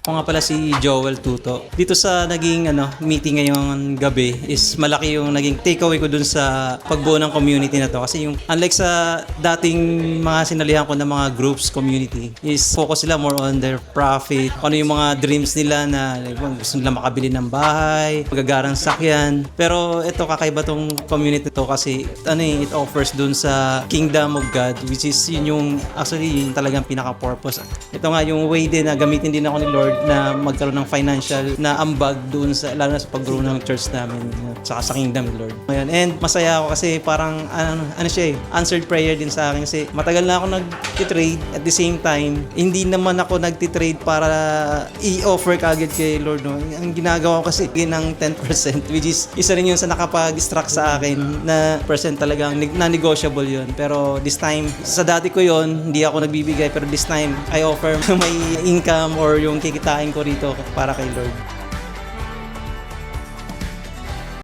Ako nga pala si Joel Tuto. Dito sa naging meeting ngayong gabi is malaki yung naging takeaway ko dun sa pagbuo ng community na to. Kasi yung unlike sa dating mga sinalihan ko ng mga groups, community, is focus sila more on their profit. Ano yung mga dreams nila na gusto nila makabili ng bahay, magagarang sakyan. Pero ito kakaiba tong community to kasi it offers dun sa kingdom of God, which is yun yung actually yung talagang pinaka-purpose. Ito nga yung way din na gamitin din ako ni Lord na magkaroon ng financial na ambag doon sa lalo na sa pag-grow ng church namin saka sa kingdom ni Lord. Ngayon, and masaya ako kasi parang answered prayer din sa akin kasi matagal na ako nag-trade at the same time hindi naman ako nag-trade para i-offer kagad kay Lord. No? Ang ginagawa ko kasi ng 10% which is isa rin yun sa nakapag-distract sa akin na percent talagang na-negotiable yun. Pero this time, sa dati ko yun, hindi ako nagbibigay pero this time, I offer my income or yung kikitain ko rito para kay Lord.